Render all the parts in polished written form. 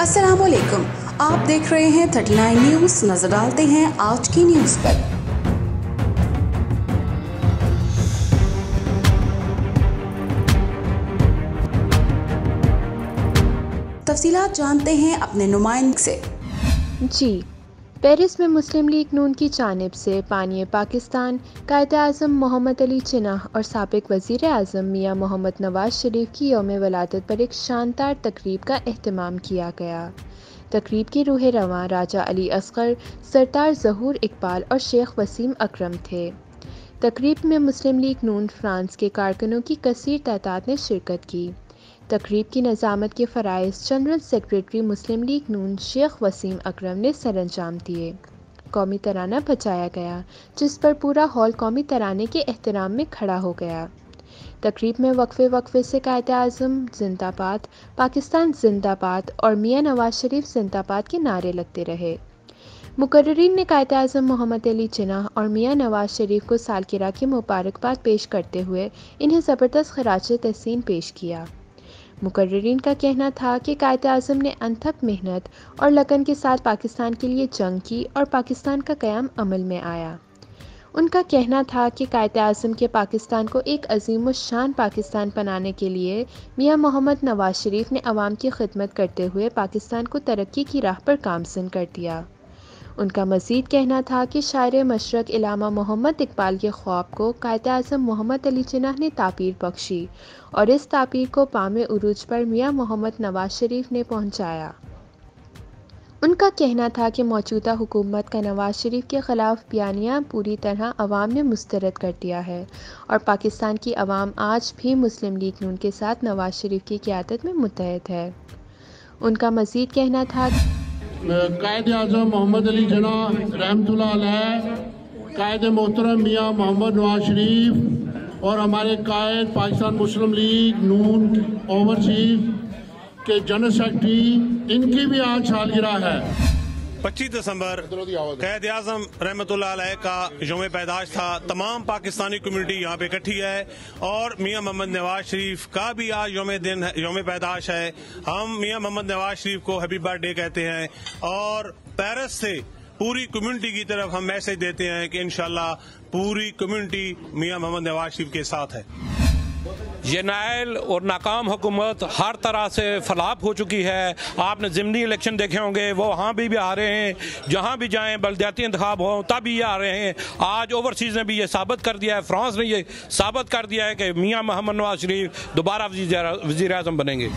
अस्सलाम वालेकुम, आप देख रहे हैं 39 न्यूज़। नजर डालते हैं आज की न्यूज़ पर। तफसीलात जानते हैं अपने नुमाइंदे से। जी, पेरिस में मुस्लिम लीग नून की जानिब से बानी पाकिस्तान कायद-ए-आज़म मोहम्मद अली जिन्नाह और साबिक वज़ीर आज़म मियां मोहम्मद नवाज शरीफ की यौम वलादत पर एक शानदार तकरीब का एहतमाम किया गया। तकरीब की रूह रवां राजा अली असगर, सरतार ज़हूर इकबाल और शेख वसीम अकरम थे। तकरीब में मुस्लिम लीग नून फ्रांस के कारकुनों की कसीर तादाद ने शिरकत की। तकरीब की नज़ामत के फ़राइज़ जनरल सेक्रेटरी मुस्लिम लीग नून शेख वसीम अकरम ने सरअंजाम दिए। कौमी तराना बजाया गया, जिस पर पूरा हॉल कौमी तराने के एहतराम में खड़ा हो गया। तकरीब में वक्फे से कायद-ए-आज़म जिंदाबाद, पाकिस्तान जिंदाबाद और मियां नवाज शरीफ जिंदाबाद के नारे लगते रहे। मुकर्रिरीन ने कायद-ए-आज़म मोहम्मद अली जिन्नाह और मियां नवाज शरीफ को सालगिरह की मुबारकबाद पेश करते हुए इन्हें ज़बरदस्त खराज तहसीन पेश किया। मुकर्रिरीन का कहना था कि कायद-ए-आज़म ने अनथक मेहनत और लगन के साथ पाकिस्तान के लिए जंग की और पाकिस्तान का क़याम अमल में आया। उनका कहना था कि कायद-ए-आज़म के पाकिस्तान को एक अज़ीम शान पाकिस्तान बनाने के लिए मियां मोहम्मद नवाज शरीफ ने अवाम की खिदमत करते हुए पाकिस्तान को तरक्की की राह पर गामज़न कर दिया। उनका मज़ीद कहना था कि शायर मशरक़ इल्लामा मोहम्मद इकबाल के ख्वाब को कायद-ए-आज़म मोहम्मद अली जिन्नाह ने ताबीर बख्शी और इस ताबीर को पामे उरूज पर मियां मोहम्मद नवाज शरीफ ने पहुँचाया। उनका कहना था कि मौजूदा हुकूमत का नवाज शरीफ के ख़िलाफ़ बयानिया पूरी तरह अवाम ने मुस्तरद कर दिया है और पाकिस्तान की अवाम आज भी मुस्लिम लीग नून के साथ नवाज शरीफ की क़यादत में मुत्तहद है। उनका मज़ीद कहना था कायद-ए-आज़म मोहम्मद अली जिन्नाह रहमतुल्लाह अलैह, कायद मोहतरम मियां मोहम्मद नवाज शरीफ और हमारे कायद पाकिस्तान मुस्लिम लीग नून ओवरसीज़ के जनरल सेक्रेटरी, इनकी भी आज सालगिरह है। 25 दिसंबर कायद-ए-आज़म रहमतुल्लाह अलैह का यौम पैदाश था। तमाम पाकिस्तानी कम्युनिटी यहाँ पे इकट्ठी है और मियां मोहम्मद नवाज शरीफ का भी आज यौम पैदाश है। हम मियां मोहम्मद नवाज शरीफ को हैप्पी बर्थडे कहते हैं और पेरिस से पूरी कम्युनिटी की तरफ हम मैसेज देते हैं कि इंशाल्लाह पूरी कम्युनिटी मियां मोहम्मद नवाज शरीफ के साथ है। ये नायल और नाकाम हुकूमत हर तरह से फलाप हो चुकी है। आपने ज़िमनी इलेक्शन देखे होंगे, वो वहाँ भी आ रहे हैं, जहाँ भी जाएं बल्दियाती इंतखाब हो तब ये आ रहे हैं। आज ओवरसीज़ ने भी ये साबित कर दिया है, फ्रांस ने ये साबित कर दिया है कि मियां मोहम्मद नवाज शरीफ दोबारा वज़ीर आज़म बनेंगे।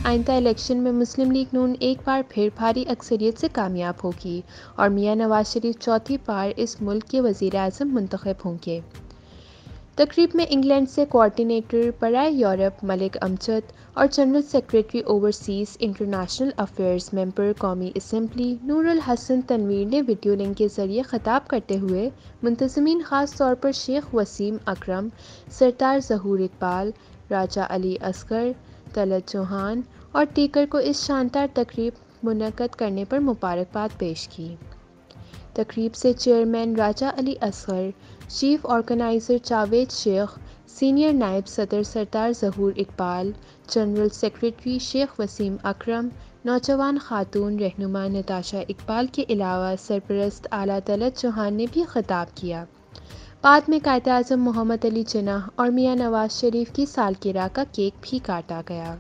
आइंदा इलेक्शन में मुस्लिम लीग नून एक बार फिर भारी अक्सरियत से कामयाब होगी और मियां नवाज शरीफ चौथी बार इस मुल्क के वज़ीर आज़म मुंतखब होंगे। तकरीब में इंग्लैंड से कोऑर्डिनेटर बराए यूरोप मलिक अमजद और general secretary overseas international affairs member कौमी असम्बली नूरुल हसन तनवीर ने वीडियो लिंक के ज़रिए ख़िताब करते हुए मुंतज़मीन ख़ास तौर पर शेख वसीम अकरम, सरतार ज़हूर इकबाल, राजा अली असगर, तलत चौहान और दीगर को इस शानदार तकरीब मुनक़्क़द करने पर मुबारकबाद पेश की। तकरीब से chairman Raja Ali Asghar, chief organiser Javed Sheikh, senior नायब सदर सरतार ज़हूर इकबाल, जनरल सेक्रेटरी शेख वसीम अकरम, नौजवान खातून रहनुमा नताशा इकबाल के अलावा सरपरस्त आला तलत चौहान ने भी ख़िताब किया। बाद में कायद-ए-आज़म मोहम्मद अली जिन्नाह और मियां नवाज शरीफ की सालगिरह का केक भी काटा गया।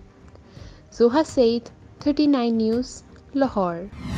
ज़ोहा सईद, 39 न्यूज़, लाहौर।